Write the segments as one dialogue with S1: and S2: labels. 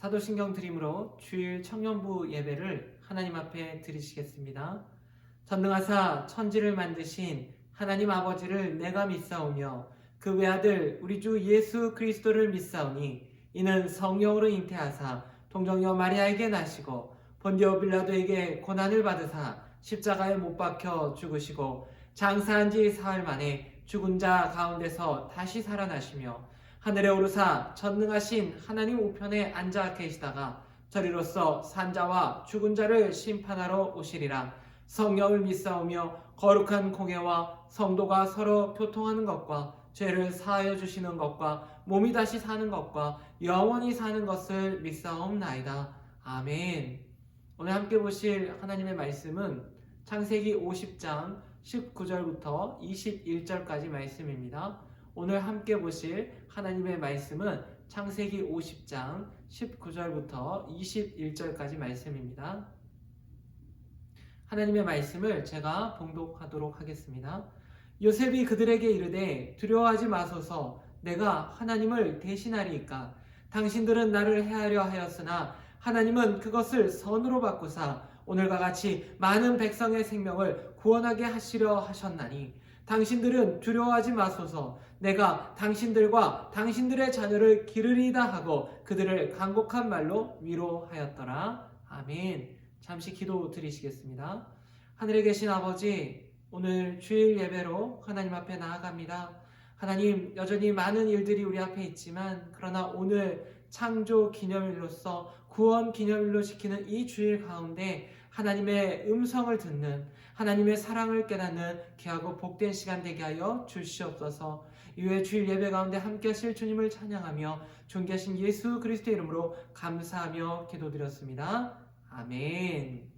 S1: 사도신경 드림으로 주일 청년부 예배를 하나님 앞에 드리시겠습니다. 전능하사 천지를 만드신 하나님 아버지를 내가 믿사오며 그 외아들 우리 주 예수 그리스도를 믿사오니 이는 성령으로 잉태하사 동정녀 마리아에게 나시고 본디오 빌라도에게 고난을 받으사 십자가에 못 박혀 죽으시고 장사한 지 사흘 만에 죽은 자 가운데서 다시 살아나시며 하늘에 오르사 전능하신 하나님 우편에 앉아 계시다가 저리로서 산자와 죽은 자를 심판하러 오시리라. 성령을 믿사오며 거룩한 공예와 성도가 서로 교통하는 것과 죄를 사하여 주시는 것과 몸이 다시 사는 것과 영원히 사는 것을 믿사옵나이다. 아멘. 오늘 함께 보실 하나님의 말씀은 창세기 50장 19절부터 21절까지 말씀입니다. 오늘 함께 보실 하나님의 말씀은 창세기 50장 19절부터 21절까지 말씀입니다. 하나님의 말씀을 제가 봉독하도록 하겠습니다. 요셉이 그들에게 이르되 두려워하지 마소서 내가 하나님을 대신하리이까 당신들은 나를 해하려 하였으나 하나님은 그것을 선으로 바꾸사 오늘과 같이 많은 백성의 생명을 구원하게 하시려 하셨나니 당신들은 두려워하지 마소서 내가 당신들과 당신들의 자녀를 기르리이다 하고 그들을 간곡한 말로 위로하였더라. 아멘. 잠시 기도 드리시겠습니다. 하늘에 계신 아버지, 오늘 주일 예배로 하나님 앞에 나아갑니다. 하나님, 여전히 많은 일들이 우리 앞에 있지만 그러나 오늘 창조 기념일로서 구원 기념일로 지키는 이 주일 가운데 하나님의 음성을 듣는 하나님의 사랑을 깨닫는 귀하고 복된 시간 되게 하여 주시옵소서. 이후에 주일 예배 가운데 함께 하실 주님을 찬양하며 존귀하신 예수 그리스도의 이름으로 감사하며 기도드렸습니다. 아멘.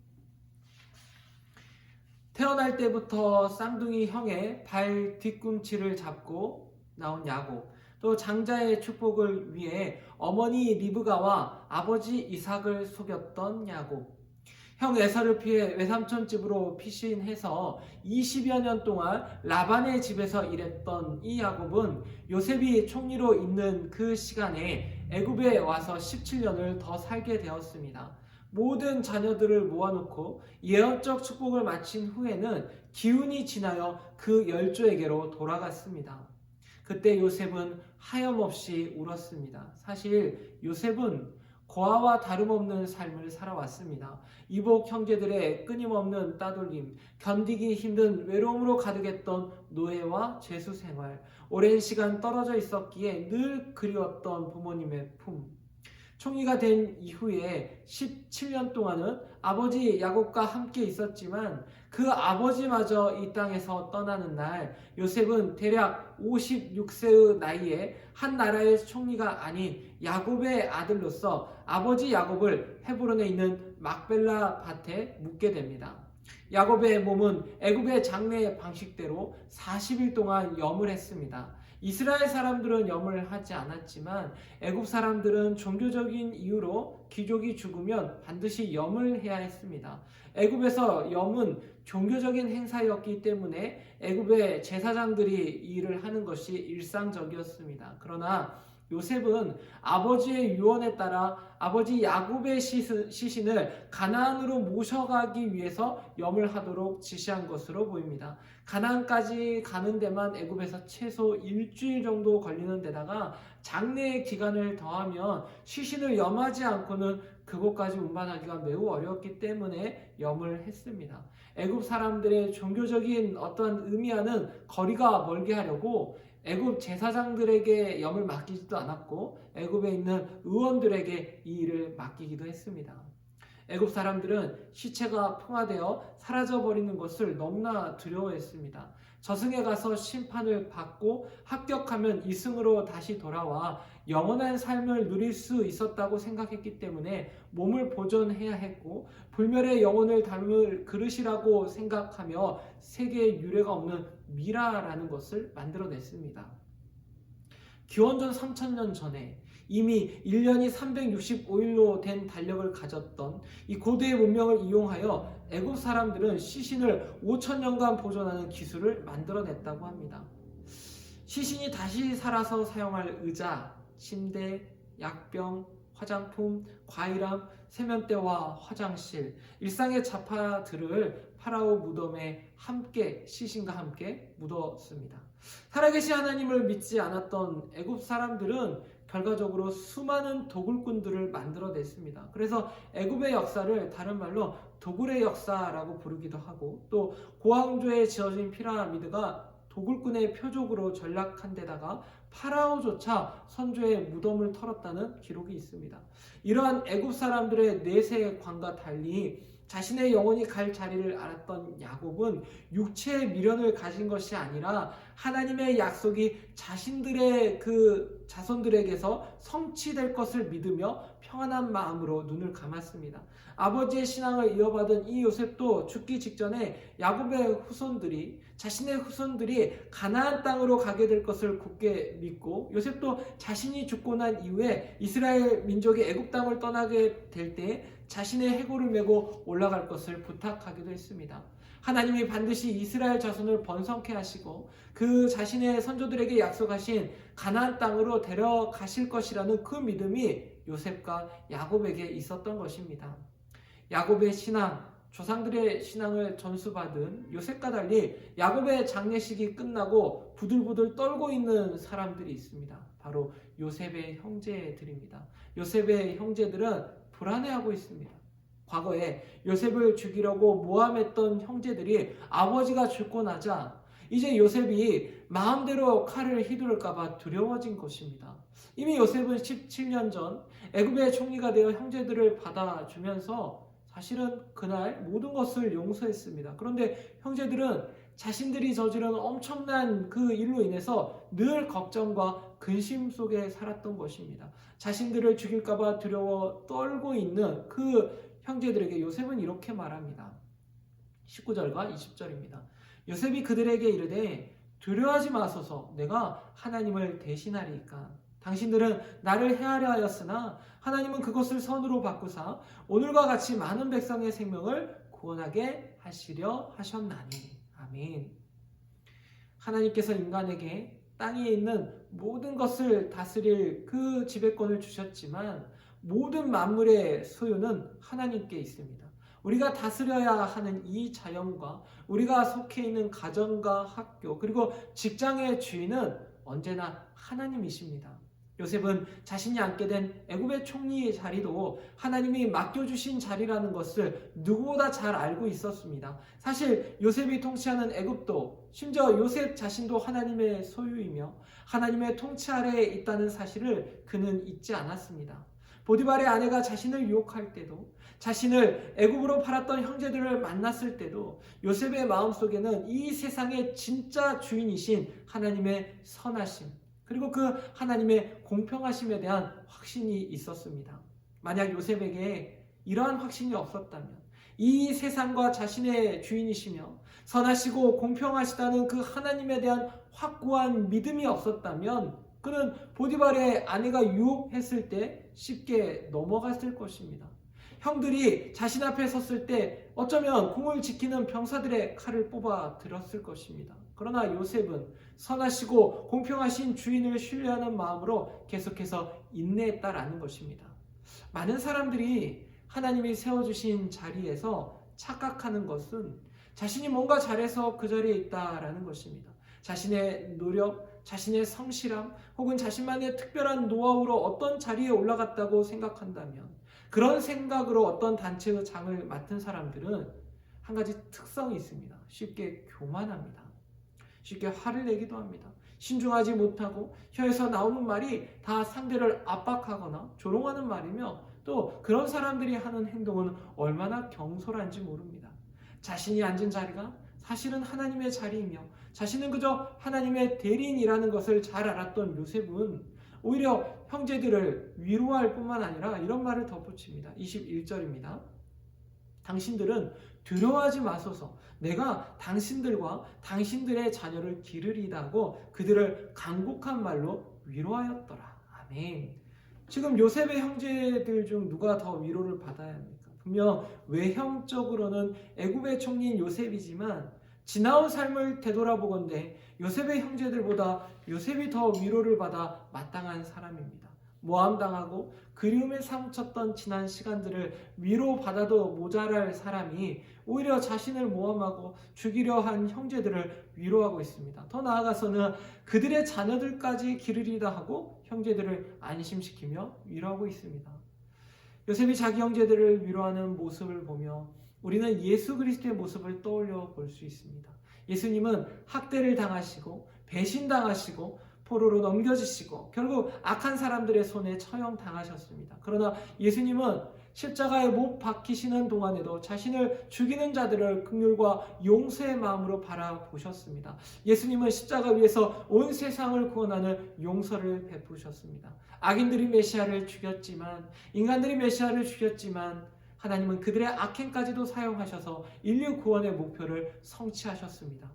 S1: 태어날 때부터 쌍둥이 형의 발 뒤꿈치를 잡고 나온 야곱, 또 장자의 축복을 위해 어머니 리브가와 아버지 이삭을 속였던 야곱, 형 에사를 피해 외삼촌 집으로 피신해서 20여 년 동안 라반의 집에서 일했던 이 야곱은 요셉이 총리로 있는 그 시간에 애굽에 와서 17년을 더 살게 되었습니다. 모든 자녀들을 모아놓고 예언적 축복을 마친 후에는 기운이 지나여 그 열조에게로 돌아갔습니다. 그때 요셉은 하염없이 울었습니다. 사실 요셉은 고아와 다름없는 삶을 살아왔습니다. 이복 형제들의 끊임없는 따돌림, 견디기 힘든 외로움으로 가득했던 노예와 죄수 생활, 오랜 시간 떨어져 있었기에 늘 그리웠던 부모님의 품. 총리가 된 이후에 17년 동안은 아버지 야곱과 함께 있었지만 그 아버지마저 이 땅에서 떠나는 날 요셉은 대략 56세의 나이에 한 나라의 총리가 아닌 야곱의 아들로서 아버지 야곱을 헤브론에 있는 막벨라 밭에 묻게 됩니다. 야곱의 몸은 애굽의 장례 방식대로 40일 동안 염을 했습니다. 이스라엘 사람들은 염을 하지 않았지만 애굽 사람들은 종교적인 이유로 귀족이 죽으면 반드시 염을 해야 했습니다. 애굽에서 염은 종교적인 행사였기 때문에 애굽의 제사장들이 이 일을 하는 것이 일상적이었습니다. 그러나 요셉은 아버지의 유언에 따라 아버지 야곱의 시신을 가나안으로 모셔가기 위해서 염을 하도록 지시한 것으로 보입니다. 가나안까지 가는 데만 애굽에서 최소 일주일 정도 걸리는 데다가 장례의 기간을 더하면 시신을 염하지 않고는 그곳까지 운반하기가 매우 어려웠기 때문에 염을 했습니다. 애굽 사람들의 종교적인 어떤 의미와는 거리가 멀게 하려고 애굽 제사장들에게 염을 맡기지도 않았고 애굽에 있는 의원들에게 이 일을 맡기기도 했습니다. 애굽 사람들은 시체가 풍화되어 사라져버리는 것을 너무나 두려워했습니다. 저승에 가서 심판을 받고 합격하면 이승으로 다시 돌아와 영원한 삶을 누릴 수 있었다고 생각했기 때문에 몸을 보존해야 했고 불멸의 영혼을 담을 그릇이라고 생각하며 세계에 유례가 없는 미라라는 것을 만들어냈습니다. 기원전 3000년 전에 이미 1년이 365일로 된 달력을 가졌던 이 고대의 문명을 이용하여 애굽 사람들은 시신을 5000년간 보존하는 기술을 만들어냈다고 합니다. 시신이 다시 살아서 사용할 의자, 침대, 약병, 화장품, 과일함, 세면대와 화장실, 일상의 잡화들을 파라오 무덤에 함께 시신과 함께 묻었습니다. 살아계신 하나님을 믿지 않았던 애굽 사람들은 결과적으로 수많은 도굴꾼들을 만들어냈습니다. 그래서 애굽의 역사를 다른 말로 도굴의 역사라고 부르기도 하고, 또 고항조에 지어진 피라미드가 도굴꾼의 표적으로 전락한 데다가 파라오조차 선조의 무덤을 털었다는 기록이 있습니다. 이러한 애굽 사람들의 내세관과 달리 자신의 영혼이 갈 자리를 알았던 야곱은 육체의 미련을 가진 것이 아니라 하나님의 약속이 자신들의 그 자손들에게서 성취될 것을 믿으며 평안한 마음으로 눈을 감았습니다. 아버지의 신앙을 이어받은 이 요셉도 죽기 직전에 야곱의 후손들이, 자신의 후손들이 가나안 땅으로 가게 될 것을 굳게 믿고, 요셉도 자신이 죽고 난 이후에 이스라엘 민족이 애굽 땅을 떠나게 될 때 자신의 해골을 메고 올라갈 것을 부탁하기도 했습니다. 하나님이 반드시 이스라엘 자손을 번성케 하시고 그 자신의 선조들에게 약속하신 가나안 땅으로 데려가실 것이라는 그 믿음이 요셉과 야곱에게 있었던 것입니다. 야곱의 신앙, 조상들의 신앙을 전수받은 요셉과 달리 야곱의 장례식이 끝나고 부들부들 떨고 있는 사람들이 있습니다. 바로 요셉의 형제들입니다. 요셉의 형제들은 불안해하고 있습니다. 과거에 요셉을 죽이려고 모함했던 형제들이 아버지가 죽고 나자 이제 요셉이 마음대로 칼을 휘두를까봐 두려워진 것입니다. 이미 요셉은 17년 전 애굽의 총리가 되어 형제들을 받아주면서 사실은 그날 모든 것을 용서했습니다. 그런데 형제들은 자신들이 저지른 엄청난 그 일로 인해서 늘 걱정과 근심 속에 살았던 것입니다. 자신들을 죽일까봐 두려워 떨고 있는 그 형제들에게 요셉은 이렇게 말합니다. 19절과 20절입니다. 요셉이 그들에게 이르되 두려워하지 마소서, 내가 하나님을 대신하리이까. 당신들은 나를 해하려 하였으나 하나님은 그것을 선으로 바꾸사 오늘과 같이 많은 백성의 생명을 구원하게 하시려 하셨나니. 아멘. 하나님께서 인간에게 땅에 있는 모든 것을 다스릴 그 지배권을 주셨지만 모든 만물의 소유는 하나님께 있습니다. 우리가 다스려야 하는 이 자연과 우리가 속해 있는 가정과 학교 그리고 직장의 주인은 언제나 하나님이십니다. 요셉은 자신이 앉게 된 애굽의 총리 자리도 하나님이 맡겨주신 자리라는 것을 누구보다 잘 알고 있었습니다. 사실 요셉이 통치하는 애굽도, 심지어 요셉 자신도 하나님의 소유이며 하나님의 통치 아래에 있다는 사실을 그는 잊지 않았습니다. 보디발의 아내가 자신을 유혹할 때도, 자신을 애굽으로 팔았던 형제들을 만났을 때도 요셉의 마음속에는 이 세상의 진짜 주인이신 하나님의 선하심, 그리고 그 하나님의 공평하심에 대한 확신이 있었습니다. 만약 요셉에게 이러한 확신이 없었다면, 이 세상과 자신의 주인이시며 선하시고 공평하시다는 그 하나님에 대한 확고한 믿음이 없었다면 그는 보디발의 아내가 유혹했을 때 쉽게 넘어갔을 것입니다. 형들이 자신 앞에 섰을 때 어쩌면 공을 지키는 병사들의 칼을 뽑아 들었을 것입니다. 그러나 요셉은 선하시고 공평하신 주인을 신뢰하는 마음으로 계속해서 인내했다라는 것입니다. 많은 사람들이 하나님이 세워주신 자리에서 착각하는 것은 자신이 뭔가 잘해서 그 자리에 있다라는 것입니다. 자신의 노력, 자신의 성실함 혹은 자신만의 특별한 노하우로 어떤 자리에 올라갔다고 생각한다면, 그런 생각으로 어떤 단체의 장을 맡은 사람들은 한 가지 특성이 있습니다. 쉽게 교만합니다. 쉽게 화를 내기도 합니다. 신중하지 못하고 혀에서 나오는 말이 다 상대를 압박하거나 조롱하는 말이며, 또 그런 사람들이 하는 행동은 얼마나 경솔한지 모릅니다. 자신이 앉은 자리가 사실은 하나님의 자리이며 자신은 그저 하나님의 대리인이라는 것을 잘 알았던 요셉은 오히려 형제들을 위로할 뿐만 아니라 이런 말을 덧붙입니다. 21절입니다. 당신들은 두려워하지 마소서, 내가 당신들과 당신들의 자녀를 기르리다고 그들을 간곡한 말로 위로하였더라. 아멘. 지금 요셉의 형제들 중 누가 더 위로를 받아야 합니까? 분명 외형적으로는 애굽의 총리인 요셉이지만 지나온 삶을 되돌아보건대 요셉의 형제들보다 요셉이 더 위로를 받아 마땅한 사람입니다. 모함당하고 그리움에 사무쳤던 지난 시간들을 위로받아도 모자랄 사람이 오히려 자신을 모함하고 죽이려 한 형제들을 위로하고 있습니다. 더 나아가서는 그들의 자녀들까지 기르리다 하고 형제들을 안심시키며 위로하고 있습니다. 요셉이 자기 형제들을 위로하는 모습을 보며 우리는 예수 그리스도의 모습을 떠올려 볼 수 있습니다. 예수님은 학대를 당하시고 배신당하시고 포로로 넘겨지시고 결국 악한 사람들의 손에 처형당하셨습니다. 그러나 예수님은 십자가에 못 박히시는 동안에도 자신을 죽이는 자들을 긍휼과 용서의 마음으로 바라보셨습니다. 예수님은 십자가 위에서 온 세상을 구원하는 용서를 베푸셨습니다. 악인들이 메시아를 죽였지만, 인간들이 메시아를 죽였지만 하나님은 그들의 악행까지도 사용하셔서 인류 구원의 목표를 성취하셨습니다.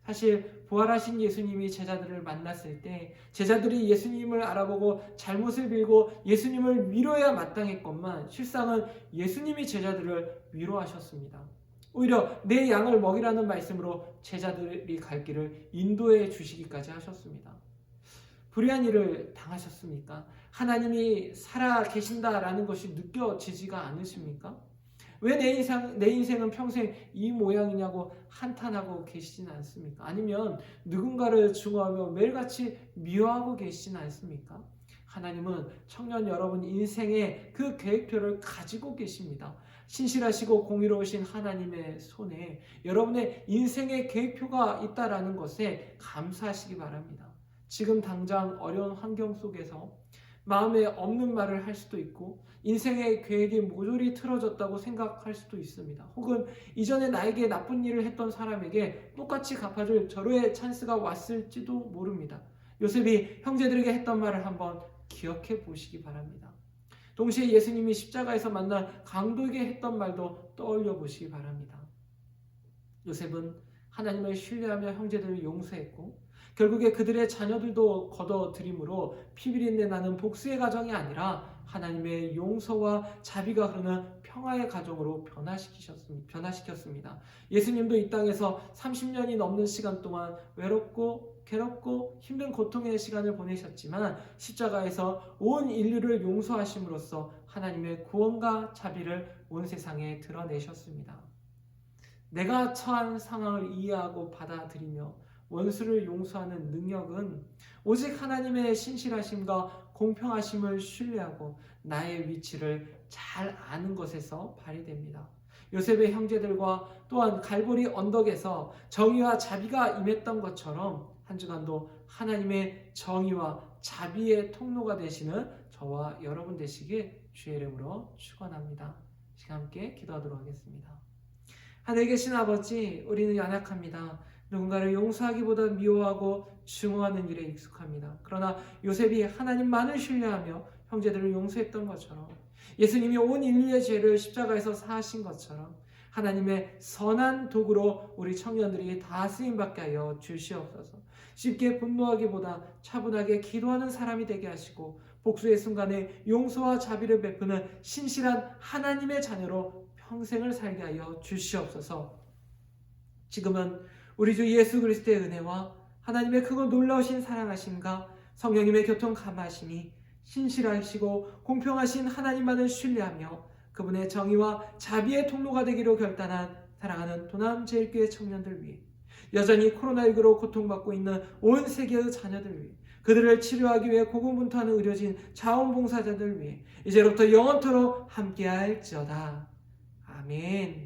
S1: 사실 부활하신 예수님이 제자들을 만났을 때 제자들이 예수님을 알아보고 잘못을 빌고 예수님을 위로해야 마땅했건만 실상은 예수님이 제자들을 위로하셨습니다. 오히려 내 양을 먹이라는 말씀으로 제자들이 갈 길을 인도해 주시기까지 하셨습니다. 불의한 일을 당하셨습니까? 하나님이 살아 계신다라는 것이 느껴지지가 않으십니까? 왜 내 인생은 평생 이 모양이냐고 한탄하고 계시진 않습니까? 아니면 누군가를 증오하며 매일같이 미워하고 계시진 않습니까? 하나님은 청년 여러분 인생의 그 계획표를 가지고 계십니다. 신실하시고 공의로우신 하나님의 손에 여러분의 인생의 계획표가 있다라는 것에 감사하시기 바랍니다. 지금 당장 어려운 환경 속에서 마음에 없는 말을 할 수도 있고 인생의 계획이 모조리 틀어졌다고 생각할 수도 있습니다. 혹은 이전에 나에게 나쁜 일을 했던 사람에게 똑같이 갚아줄 절호의 찬스가 왔을지도 모릅니다. 요셉이 형제들에게 했던 말을 한번 기억해 보시기 바랍니다. 동시에 예수님이 십자가에서 만난 강도에게 했던 말도 떠올려 보시기 바랍니다. 요셉은 하나님을 신뢰하며 형제들을 용서했고 결국에 그들의 자녀들도 거둬들임으로 피비린내 나는 복수의 가정이 아니라 하나님의 용서와 자비가 흐르는 평화의 가정으로 변화시켰습니다. 예수님도 이 땅에서 30년이 넘는 시간 동안 외롭고 괴롭고 힘든 고통의 시간을 보내셨지만 십자가에서 온 인류를 용서하심으로써 하나님의 구원과 자비를 온 세상에 드러내셨습니다. 내가 처한 상황을 이해하고 받아들이며 원수를 용서하는 능력은 오직 하나님의 신실하심과 공평하심을 신뢰하고 나의 위치를 잘 아는 것에서 발휘됩니다. 요셉의 형제들과 또한 갈보리 언덕에서 정의와 자비가 임했던 것처럼 한 주간도 하나님의 정의와 자비의 통로가 되시는 저와 여러분 되시길 주의 이름으로 축원합니다. 시간 함께 기도하도록 하겠습니다. 하늘에 계신 아버지, 우리는 연약합니다. 누군가를 용서하기보다 미워하고 증오하는 일에 익숙합니다. 그러나 요셉이 하나님만을 신뢰하며 형제들을 용서했던 것처럼 예수님이 온 인류의 죄를 십자가에서 사하신 것처럼 하나님의 선한 도구로 우리 청년들이 다 쓰임받게 하여 주시옵소서. 쉽게 분노하기보다 차분하게 기도하는 사람이 되게 하시고 복수의 순간에 용서와 자비를 베푸는 신실한 하나님의 자녀로 평생을 살게 하여 주시옵소서. 지금은 우리 주 예수 그리스도의 은혜와 하나님의 크고 놀라우신 사랑하심과 성령님의 교통 감하심이 신실하시고 공평하신 하나님만을 신뢰하며 그분의 정의와 자비의 통로가 되기로 결단한 사랑하는 도남제일교회 청년들 위해 여전히 코로나19로 고통받고 있는 온 세계의 자녀들 위해 그들을 치료하기 위해 고군분투하는 의료진 자원봉사자들 위해 이제로부터 영원토록 함께할지어다. 아멘.